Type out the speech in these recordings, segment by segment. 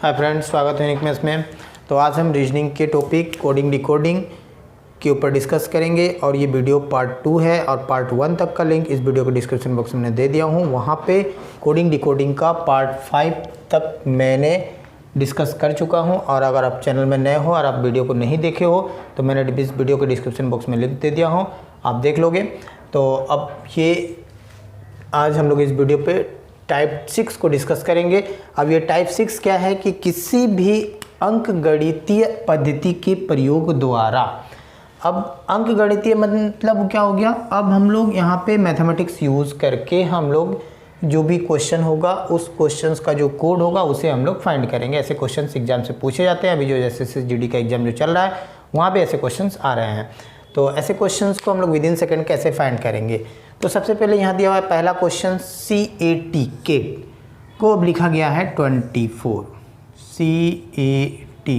Hi friends, स्वागत है unique में। तो आज हम रीजनिंग के टॉपिक कोडिंग डिकोडिंग के ऊपर डिस्कस करेंगे और ये वीडियो पार्ट 2 है और पार्ट 1 तक का लिंक इस वीडियो के डिस्क्रिप्शन बॉक्स में मैंने दे दिया हूँ। वहाँ पे कोडिंग डिकोडिंग का पार्ट 5 तक मैंने डिस्कस कर चुका हूँ और अगर आप चैनल में नए हो और आप वीडियो को नहीं देखे हो तो मैंने इस वीडियो के डिस्क्रिप्शन बॉक्स में लिंक दे दिया हूँ, आप देख लोगे। तो अब ये आज हम लोग इस वीडियो पे टाइप 6 को डिस्कस करेंगे। अब ये टाइप 6 क्या है कि किसी भी अंकगणितीय पद्धति के प्रयोग द्वारा, अब अंकगणितीय मतलब क्या हो गया, अब हम लोग यहाँ पे मैथमेटिक्स यूज़ करके हम लोग जो भी क्वेश्चन होगा उस क्वेश्चंस का जो कोड होगा उसे हम लोग फाइंड करेंगे। ऐसे क्वेश्चंस एग्जाम से पूछे जाते हैं। अभी जो SSC का एग्जाम जो चल रहा है वहाँ पे ऐसे क्वेश्चंस आ रहे हैं। तो ऐसे क्वेश्चंस को हम लोग विद इन सेकेंड कैसे फाइंड करेंगे। तो सबसे पहले यहाँ दिया हुआ है पहला क्वेश्चन CAT को अब लिखा गया है 24। CAT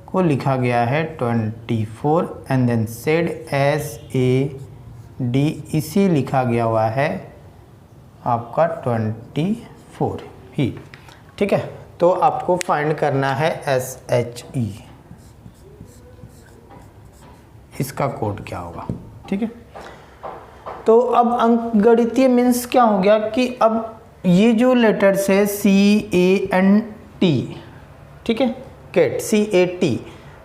को लिखा गया है 24 एंड देन सेड SAD इसी लिखा गया हुआ है आपका 24 ही, ठीक है। तो आपको फाइंड करना है SHE, इसका कोड क्या होगा, ठीक है। तो अब अंकगणितीय मीन्स क्या हो गया कि अब ये जो लेटर्स है CANT, ठीक है, कैट CAT,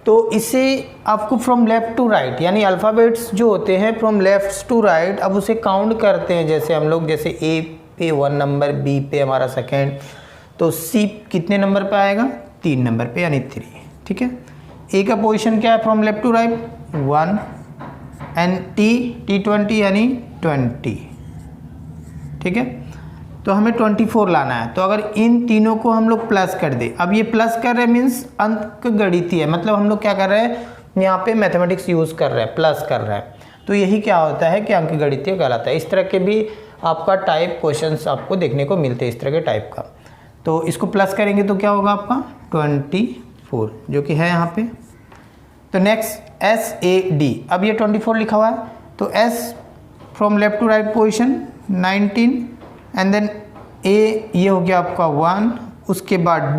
तो इसे आपको फ्रॉम लेफ्ट टू राइट यानी अल्फ़ाबेट्स जो होते हैं फ्रॉम लेफ्ट टू राइट, अब उसे काउंट करते हैं। जैसे हम लोग जैसे A पे 1 नंबर, B पे हमारा सेकेंड, तो C कितने नंबर पे आएगा, 3 नंबर पे यानी 3, ठीक है। A का पोजीशन क्या है from left to right 1 and T20 यानी 20, ठीक है। तो हमें 24 लाना है। तो अगर इन तीनों को हम लोग प्लस कर दे, अब ये प्लस कर रहे हैं मीन्स अंकगणितीय है, मतलब हम लोग क्या कर रहे हैं यहाँ पे मैथमेटिक्स यूज़ कर रहे हैं, प्लस कर रहे हैं। तो यही क्या होता है कि अंकगणितीय कहलाता है। इस तरह के भी आपका टाइप क्वेश्चंस आपको देखने को मिलते हैं इस तरह के टाइप का। तो इसको प्लस करेंगे तो क्या होगा आपका 24 जो कि है यहाँ पे। तो नेक्स्ट SAD, अब ये 24 लिखा हुआ है तो S from left to right position 19 and then A ये हो गया आपका 1, उसके बाद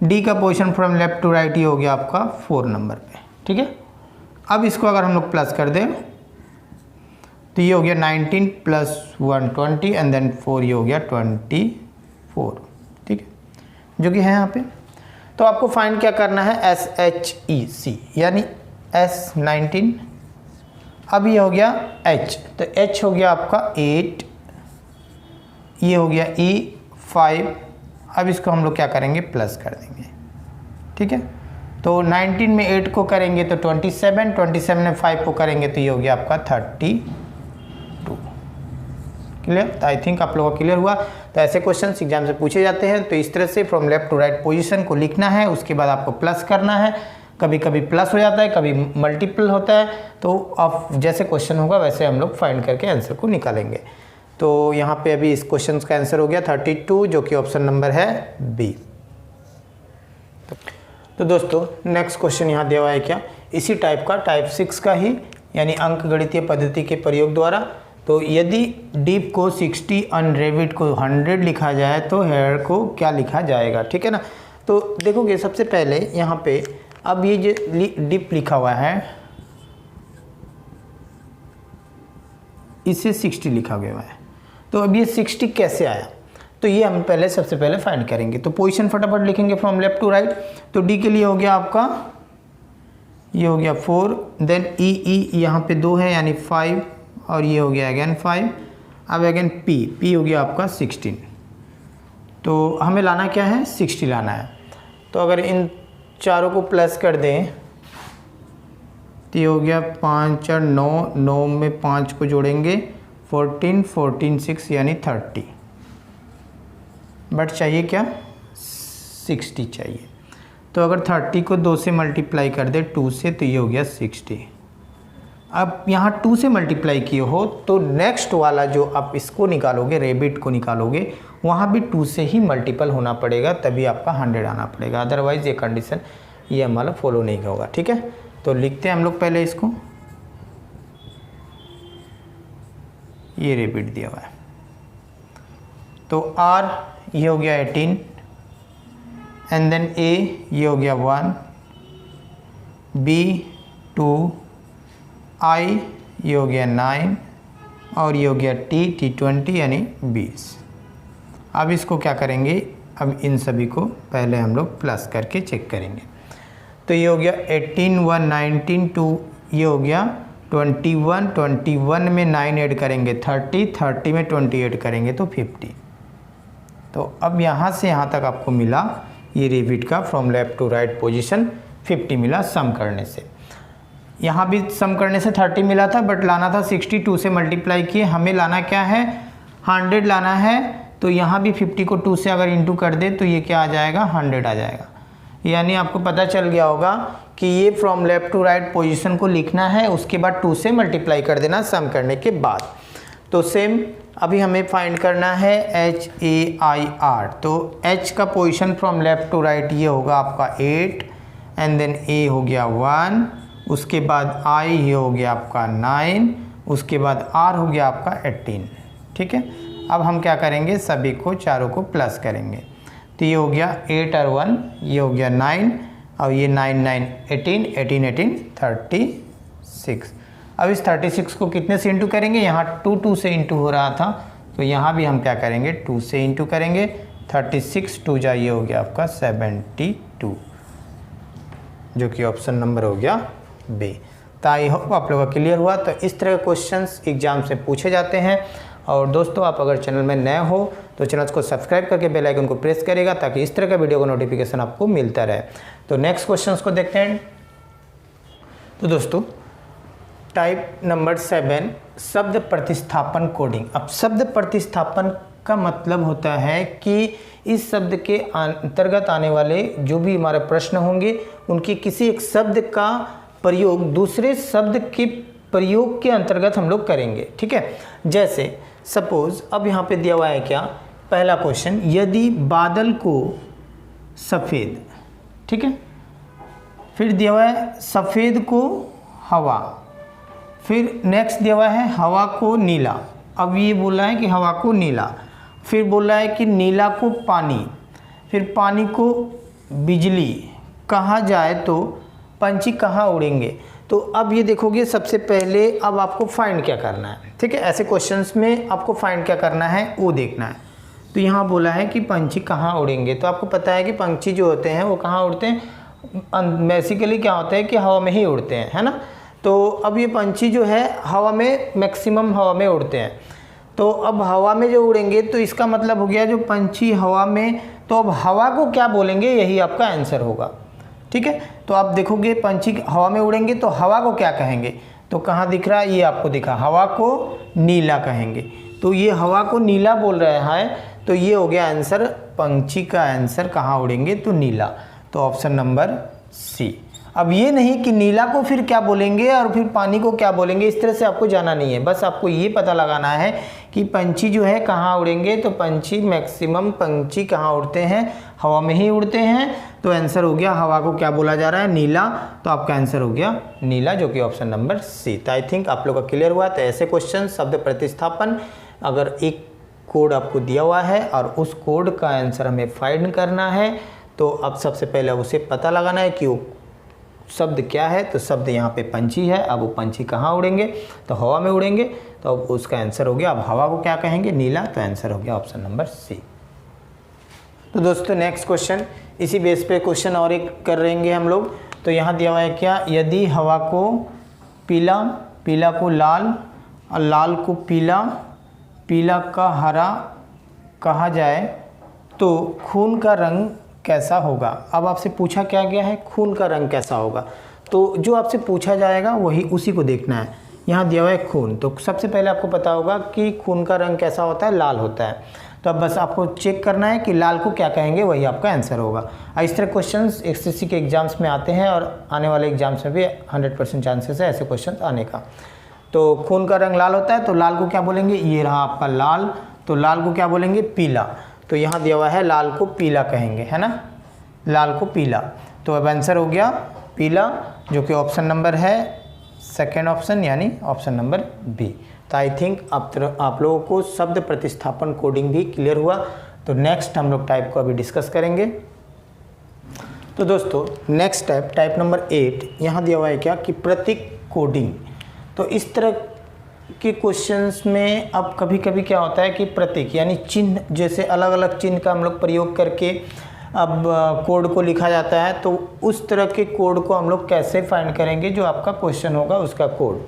D का position from left to right ये हो गया आपका 4 नंबर पे, ठीक है। अब इसको अगर हम लोग प्लस कर दें तो ये हो गया 19 प्लस 1 20 एंड देन 4 ये हो गया 24, ठीक है, जो कि है यहाँ पे। तो आपको फाइंड क्या करना है SHEC यानी S19, अब ये हो गया H, तो H हो गया आपका 8, ये हो गया E5। अब इसको हम लोग क्या करेंगे प्लस कर देंगे, ठीक है। तो 19 में 8 को करेंगे तो 27 में 5 को करेंगे तो ये हो गया आपका 32, क्लियर। तो आई थिंक आप लोगों को क्लियर हुआ। तो ऐसे क्वेश्चन एग्जाम से पूछे जाते हैं। तो इस तरह से from left to right position को लिखना है, उसके बाद आपको प्लस करना है। कभी कभी प्लस हो जाता है, कभी मल्टीपल होता है। तो आप जैसे क्वेश्चन होगा वैसे हम लोग फाइंड करके आंसर को निकालेंगे। तो यहाँ पे अभी इस क्वेश्चन का आंसर हो गया 32 जो कि ऑप्शन नंबर है B। तो दोस्तों नेक्स्ट क्वेश्चन यहाँ दिया हुआ है क्या, इसी टाइप का टाइप 6 का ही यानी अंकगणितीय पद्धति के प्रयोग द्वारा। तो यदि डीप को 60 और रेविड को 100 लिखा जाए तो हेयर को क्या लिखा जाएगा, ठीक है ना। तो देखोगे सबसे पहले यहाँ पे अब ये जो डीप लिखा हुआ है इसे 60 लिखा गया है। तो अब ये 60 कैसे आया, तो ये हम पहले सबसे पहले फाइंड करेंगे। तो पोजीशन फटाफट लिखेंगे फ्रॉम लेफ्ट टू राइट। तो डी के लिए हो गया आपका ये हो गया 4, देन ई यहाँ पे 2 है यानी 5 और ये हो गया अगेन 5। अब अगेन पी हो गया आपका 16। तो हमें लाना क्या है 60 लाना है। तो अगर इन चारों को प्लस कर दें तो ये हो गया 5 और 9, 9 में 5 को जोड़ेंगे 14, 14 6 यानी 30, बट चाहिए क्या 60 चाहिए। तो अगर 30 को 2 से मल्टीप्लाई कर दे 2 से तो ये हो गया 60। अब यहाँ 2 से मल्टीप्लाई किए हो तो नेक्स्ट वाला जो आप इसको निकालोगे रेबिट को निकालोगे वहाँ भी 2 से ही मल्टीपल होना पड़ेगा, तभी आपका 100 आना पड़ेगा। अदरवाइज़ ये कंडीशन ये हमारा फॉलो नहीं होगा, ठीक है। तो लिखते हैं हम लोग पहले इसको, ये रेबिट दिया हुआ है। तो R ये हो गया 18, एंड देन ए ये हो गया 1, बी 2, आई ये हो गया 9 और ये हो गया टी 20 यानी 20। अब इसको क्या करेंगे, अब इन सभी को पहले हम लोग प्लस करके चेक करेंगे। तो ये हो गया 18 1 19 2, ये हो गया 21 21 में 9 ऐड करेंगे 30 30 में 20 ऐड करेंगे तो 50। तो अब यहाँ से यहाँ तक आपको मिला ये रिपीट का from left to right position 50 मिला सम करने से। यहाँ भी सम करने से 30 मिला था बट लाना था 62 से मल्टीप्लाई किए, हमें लाना क्या है 100 लाना है। तो यहाँ भी 50 को 2 से अगर इंटू कर दे तो ये क्या आ जाएगा 100 आ जाएगा। यानी आपको पता चल गया होगा कि ये from left to right position को लिखना है, उसके बाद 2 से मल्टीप्लाई कर देना सम करने के बाद। तो सेम अभी हमें फाइंड करना है HAIR। तो H का position from left to right ये होगा आपका 8 एंड देन A हो गया 1, उसके बाद I ये हो गया आपका 9, उसके बाद R हो गया आपका 18। ठीक है, अब हम क्या करेंगे सभी को चारों को प्लस करेंगे। तो ये हो गया 8 और 1 ये हो गया 9 और ये 9 9 18 18 18 36। अब इस 36 को कितने से इंटू करेंगे, यहाँ 2 2 से इंटू हो रहा था तो यहाँ भी हम क्या करेंगे 2 से इंटू करेंगे। 36 2 जा ये हो गया आपका 72 जो कि ऑप्शन नंबर हो गया बी। तो आई होप आप लोगों का क्लियर हुआ। तो इस तरह के क्वेश्चंस एग्जाम से पूछे जाते हैं। और दोस्तों आप अगर चैनल में नए हो तो चैनल को सब्सक्राइब करके बेल आइकन को प्रेस करेगा ताकि इस तरह का वीडियो का नोटिफिकेशन आपको मिलता रहे। तो नेक्स्ट क्वेश्चंस को देखते हैं। तो दोस्तों टाइप नंबर 7 शब्द प्रतिस्थापन कोडिंग। अब शब्द प्रतिस्थापन का मतलब होता है कि इस शब्द के अंतर्गत आने वाले जो भी हमारे प्रश्न होंगे उनके किसी एक शब्द का प्रयोग दूसरे शब्द के प्रयोग के अंतर्गत हम लोग करेंगे। ठीक है, जैसे सपोज अब यहाँ पे दिया हुआ है क्या, पहला क्वेश्चन, यदि बादल को सफ़ेद, ठीक है, फिर दिया हुआ है सफ़ेद को हवा, फिर नेक्स्ट दिया हुआ है हवा को नीला। अब ये बोला है कि हवा को नीला, फिर बोला है कि नीला को पानी, फिर पानी को बिजली, कहाँ जाए तो पंछी कहाँ उड़ेंगे। तो अब ये देखोगे सबसे पहले अब आपको फाइंड क्या करना है। ठीक है, ऐसे क्वेश्चंस में आपको फाइंड क्या करना है वो देखना है। तो यहाँ बोला है कि पंछी कहाँ उड़ेंगे, तो आपको पता है कि पंछी जो होते हैं वो कहाँ उड़ते हैं, बेसिकली क्या होता है कि हवा में ही उड़ते हैं, है ना। तो अब ये पंछी जो है हवा में मैक्सिमम हवा में उड़ते हैं। तो अब हवा में जो उड़ेंगे तो इसका मतलब हो गया जो पंछी हवा में, तो अब हवा को क्या बोलेंगे यही आपका आंसर होगा। ठीक है, तो आप देखोगे पंछी हवा में उड़ेंगे तो हवा को क्या कहेंगे, तो कहाँ दिख रहा है ये आपको दिखा, हवा को नीला कहेंगे। तो ये हवा को नीला बोल रहा है तो ये हो गया आंसर, पंछी का आंसर कहाँ उड़ेंगे तो नीला। तो ऑप्शन नंबर सी। अब ये नहीं कि नीला को फिर क्या बोलेंगे और फिर पानी को क्या बोलेंगे, इस तरह से आपको जाना नहीं है। बस आपको ये पता लगाना है कि पंछी जो है कहाँ उड़ेंगे, तो पंछी मैक्सिमम पंछी कहाँ उड़ते हैं, हवा में ही उड़ते हैं। तो आंसर हो गया हवा को क्या बोला जा रहा है, नीला। तो आपका आंसर हो गया नीला जो कि ऑप्शन नंबर सी। तो आई थिंक आप लोग का क्लियर हुआ। तो ऐसे क्वेश्चन शब्द प्रतिस्थापन, अगर एक कोड आपको दिया हुआ है और उस कोड का आंसर हमें फाइंड करना है तो अब सबसे पहले उसे पता लगाना है कि वो शब्द क्या है। तो शब्द यहाँ पे पंछी है, अब वो पंछी कहाँ उड़ेंगे, तो हवा में उड़ेंगे। तो अब उसका आंसर हो गया, अब हवा को क्या कहेंगे, नीला। तो आंसर हो गया ऑप्शन नंबर सी। तो दोस्तों नेक्स्ट क्वेश्चन, इसी बेस पे क्वेश्चन और एक कर रहेंगे हम लोग। तो यहाँ दिया हुआ है क्या, यदि हवा को पीला, पीला को लाल और लाल को पीला, पीला का हरा कहा जाए तो खून का रंग कैसा होगा। अब आपसे पूछा क्या गया है, खून का रंग कैसा होगा। तो जो आपसे पूछा जाएगा वही उसी को देखना है। यहाँ दिया हुआ है खून, तो सबसे पहले आपको पता होगा कि खून का रंग कैसा होता है, लाल होता है। तो अब बस आपको चेक करना है कि लाल को क्या कहेंगे, वही आपका आंसर होगा। इस तरह क्वेश्चंस एसएससी के एग्जाम्स में आते हैं और आने वाले एग्जाम्स में भी 100% चांसेस है ऐसे क्वेश्चन आने का। तो खून का रंग लाल होता है तो लाल को क्या बोलेंगे, ये रहा आपका लाल। तो लाल को क्या बोलेंगे, पीला। तो यहाँ दिया हुआ है लाल को पीला कहेंगे, है ना, लाल को पीला। तो अब आंसर हो गया पीला जो कि ऑप्शन नंबर है सेकेंड ऑप्शन, यानी ऑप्शन नंबर बी। तो आई थिंक आप लोगों को शब्द प्रतिस्थापन कोडिंग भी क्लियर हुआ। तो नेक्स्ट हम लोग टाइप को अभी डिस्कस करेंगे। तो दोस्तों नेक्स्ट टाइप नंबर 8 यहाँ दिया हुआ है क्या कि प्रतीक कोडिंग। तो इस तरह के क्वेश्चंस में अब कभी कभी क्या होता है कि प्रतीक यानी चिन्ह, जैसे अलग अलग चिन्ह का हम लोग प्रयोग करके अब कोड को लिखा जाता है, तो उस तरह के कोड को हम लोग कैसे फाइंड करेंगे, जो आपका क्वेश्चन होगा उसका कोड।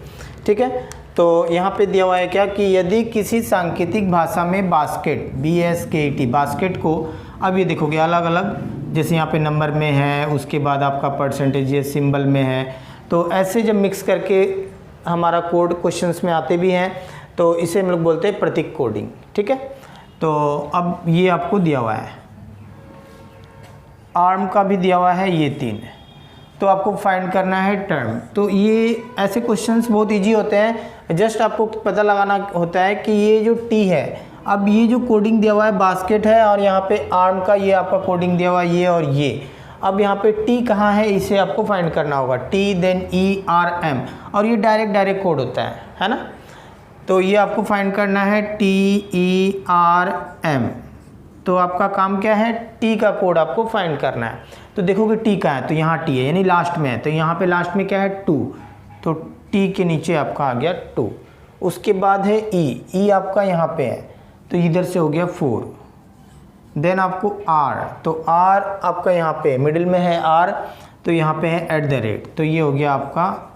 ठीक है, तो यहाँ पे दिया हुआ है क्या कि यदि किसी सांकेतिक भाषा में बास्केट BASKET बास्केट को, अब ये देखोगे अलग अलग, जैसे यहाँ पे नंबर में है, उसके बाद आपका परसेंटेज ये सिंबल में है, तो ऐसे जब मिक्स करके हमारा कोड क्वेश्चंस में आते भी हैं, तो इसे हम लोग बोलते हैं प्रतीक कोडिंग। ठीक है, तो अब ये आपको दिया हुआ है, आर्म का भी दिया हुआ है, ये 3, तो आपको फाइंड करना है टर्म। तो ये ऐसे क्वेश्चंस बहुत इजी होते हैं, जस्ट आपको पता लगाना होता है कि ये जो टी है, अब ये जो कोडिंग दिया हुआ है बास्केट है, और यहाँ पे आर्म का ये आपका कोडिंग दिया हुआ है ये और ये। अब यहाँ पे टी कहाँ है, इसे आपको फाइंड करना होगा, टी देन ERM, और ये डायरेक्ट कोड होता है ना। तो ये आपको फाइंड करना है TERM। तो आपका काम क्या है, टी का कोड आपको फाइंड करना है। तो देखोगे टी का है, तो यहाँ टी है यानी लास्ट में है, तो यहाँ पे लास्ट में क्या है 2, तो टी के नीचे आपका आ गया 2। उसके बाद है ई आपका यहाँ पे है, तो इधर से हो गया 4। देन आपको आर, तो आर आपका यहाँ पे मिडिल में है आर, तो यहाँ पे है @ तो ये हो गया आपका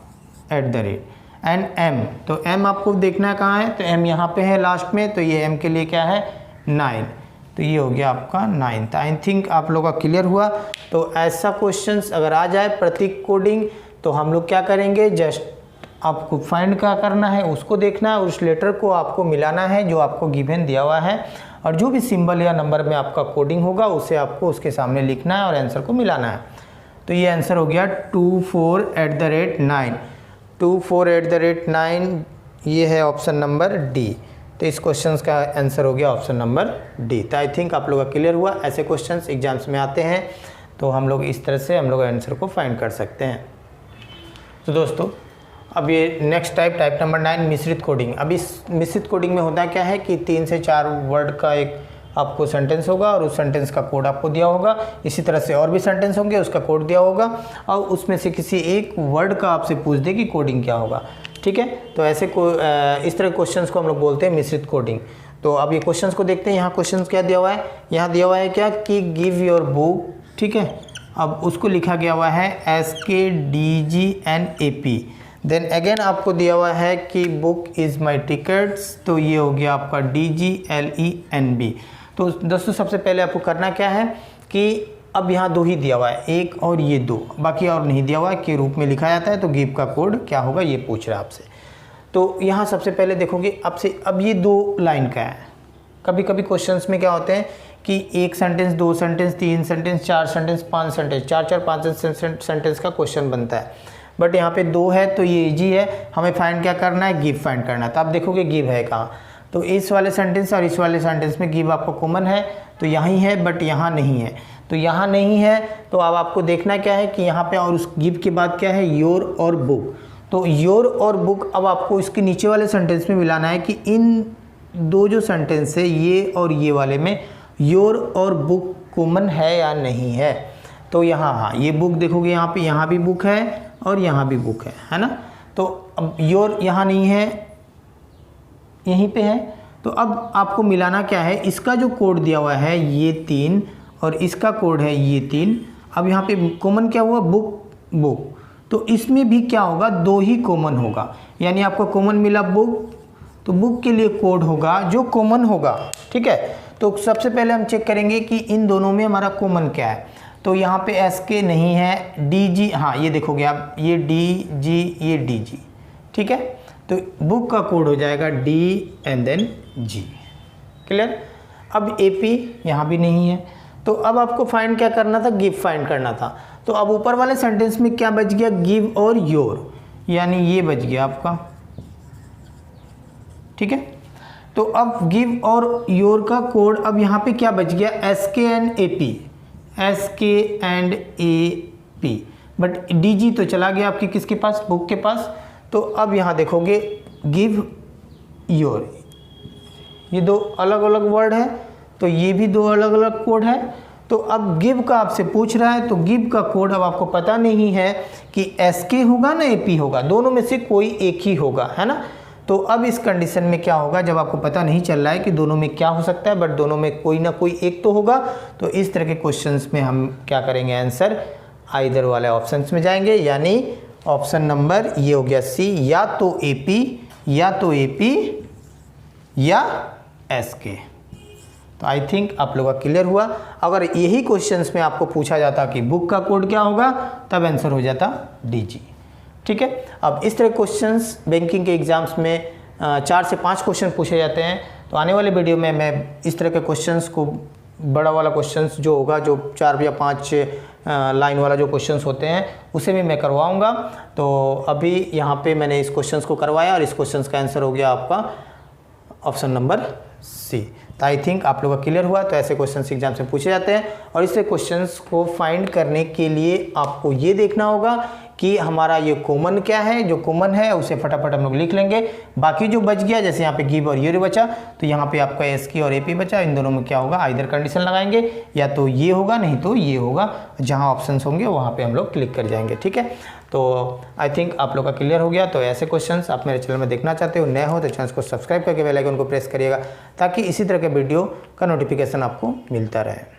@ एंड एम, तो एम आपको देखना है कहाँ है, तो एम यहाँ पे है लास्ट में, तो ये एम के लिए क्या है 9, तो ये हो गया आपका 9। आई थिंक आप लोगों का क्लियर हुआ। तो ऐसा क्वेश्चंस अगर आ जाए प्रतीक कोडिंग, तो हम लोग क्या करेंगे, जस्ट आपको फाइंड क्या करना है, उसको देखना है, उस लेटर को आपको मिलाना है जो आपको गिवन दिया हुआ है, और जो भी सिंबल या नंबर में आपका कोडिंग होगा उसे आपको उसके सामने लिखना है और आंसर को मिलाना है। तो ये आंसर हो गया 24@9, 24@9, ये है ऑप्शन नंबर डी। तो इस क्वेश्चन का आंसर हो गया ऑप्शन नंबर डी। तो आई थिंक आप लोगों का क्लियर हुआ। ऐसे क्वेश्चंस एग्जाम्स में आते हैं, तो हम लोग इस तरह से हम लोग आंसर को फाइंड कर सकते हैं। तो दोस्तों अब ये नेक्स्ट टाइप नंबर 9 मिश्रित कोडिंग। अब इस मिश्रित कोडिंग में होता क्या है कि 3 से 4 वर्ड का एक आपको सेंटेंस होगा, और उस सेंटेंस का कोड आपको दिया होगा। इसी तरह से और भी सेंटेंस होंगे, उसका कोड दिया होगा, और उसमें से किसी एक वर्ड का आपसे पूछ दे कि कोडिंग क्या होगा। ठीक है, तो ऐसे इस तरह क्वेश्चंस को हम लोग बोलते हैं मिश्रित कोडिंग। तो अब ये क्वेश्चंस को देखते हैं। यहाँ क्वेश्चंस क्या दिया हुआ है, यहाँ दिया हुआ है क्या कि गिव योर बुक। ठीक है, अब उसको लिखा गया हुआ है SKDGNAP। देन अगेन आपको दिया हुआ है कि बुक इज़ माई टिकट्स, तो ये हो गया आपका DGLENB। तो दोस्तों सबसे पहले आपको करना क्या है कि अब यहाँ 2 ही दिया हुआ है, 1 और ये 2, बाकी और नहीं दिया हुआ है, के रूप में लिखा जाता है। तो गिव का कोड क्या होगा ये पूछ रहा है आपसे। तो यहाँ सबसे पहले देखोगे अब ये 2 लाइन का है। कभी कभी क्वेश्चंस में क्या होते हैं कि 1 sentence, 2 sentence, 3 sentence, 4 sentence, 5 sentence, 4-4, 5 sentence का क्वेश्चन बनता है। बट यहाँ पे 2 है, तो ये ईजी है। हमें फाइंड क्या करना है, गिव फाइंड करना है। तो आप देखोगे गिव है कहाँ, तो इस वाले सेंटेंस और इस वाले सेंटेंस में गिव आपको कॉमन है, तो यहाँ ही है, बट यहाँ नहीं है। तो यहाँ नहीं है, तो अब आपको देखना क्या है कि यहाँ पे और उस गिव के बाद क्या है, योर और बुक। तो योर और बुक अब आपको इसके नीचे वाले सेंटेंस में मिलाना है कि इन 2 जो सेंटेंस है, ये और ये वाले में योर और बुक कॉमन है या नहीं है। तो यहाँ हाँ, ये बुक देखोगे यहाँ पे, यहाँ भी बुक है और यहाँ भी बुक है ना। तो अब योर यहाँ नहीं है, यहीं पे है। तो अब आपको मिलाना क्या है, इसका जो कोड दिया हुआ है ये 3, और इसका कोड है ये 3। अब यहाँ पे कॉमन क्या हुआ, बुक। तो इसमें भी क्या होगा, 2 ही कॉमन होगा, यानी आपको कॉमन मिला बुक, तो बुक के लिए कोड होगा जो कॉमन होगा। ठीक है, तो सबसे पहले हम चेक करेंगे कि इन दोनों में हमारा कॉमन क्या है। तो यहाँ पे SK नहीं है, DG, हाँ ये देखोगे आप, ये DG, ये DG। ठीक है, तो बुक का कोड हो जाएगा D and then G। Clear. अब AP यहाँ भी नहीं है, तो अब आपको फाइंड क्या करना था, गिव फाइंड करना था। तो अब ऊपर वाले सेंटेंस में क्या बच गया, गिव और योर, यानी ये बच गया आपका। ठीक है, तो अब गिव और योर का कोड अब यहाँ पे क्या बच गया, SK and AP, but DG तो चला गया आपकी किसके पास, बुक के पास। तो अब यहाँ देखोगे गिव योर, ये 2 अलग अलग वर्ड है, तो ये भी 2 अलग अलग कोड है। तो अब गिव का आपसे पूछ रहा है, तो गिव का कोड अब आपको पता नहीं है कि SK होगा ना AP होगा, दोनों में से कोई एक ही होगा, है ना। तो अब इस कंडीशन में क्या होगा, जब आपको पता नहीं चल रहा है कि दोनों में क्या हो सकता है, बट दोनों में कोई ना कोई एक तो होगा, तो इस तरह के क्वेश्चंस में हम क्या करेंगे, आंसर आइदर वाले ऑप्शंस में जाएंगे, यानी ऑप्शन नंबर ये हो गया C, या तो AP या SK। तो आई थिंक आप लोगों का क्लियर हुआ। अगर यही क्वेश्चंस में आपको पूछा जाता कि बुक का कोड क्या होगा, तब आंसर हो जाता DG। ठीक है, अब इस तरह क्वेश्चंस बैंकिंग के एग्जाम्स में 4 से 5 क्वेश्चन पूछे जाते हैं। तो आने वाले वीडियो में मैं इस तरह के क्वेश्चंस को, बड़ा वाला क्वेश्चंस जो होगा, जो 4 या 5 लाइन वाला जो क्वेश्चंस होते हैं, उसे भी मैं करवाऊंगा। तो अभी यहाँ पे मैंने इस क्वेश्चंस को करवाया और इस क्वेश्चंस का आंसर हो गया आपका ऑप्शन नंबर C। तो आई थिंक आप लोगों का क्लियर हुआ। तो ऐसे क्वेश्चंस एग्जाम से पूछे जाते हैं, और इससे क्वेश्चंस को फाइंड करने के लिए आपको ये देखना होगा कि हमारा ये कॉमन क्या है, जो कॉमन है उसे फटाफट हम लोग लिख लेंगे। बाकी जो बच गया, जैसे यहाँ पे गिव और ये बचा, तो यहाँ पे आपका SK और AP बचा, इन दोनों में क्या होगा, आइदर कंडीशन लगाएंगे, या तो ये होगा नहीं तो ये होगा, जहाँ ऑप्शंस होंगे वहाँ पे हम लोग क्लिक कर जाएंगे। ठीक है, तो आई थिंक आप लोग का क्लियर हो गया। तो ऐसे क्वेश्चंस आप मेरे चैनल में देखना चाहते हो, नए हो तो चैनल को सब्सक्राइब करके बेल आइकन को प्रेस करिएगा, ताकि इसी तरह के वीडियो का नोटिफिकेशन आपको मिलता रहे।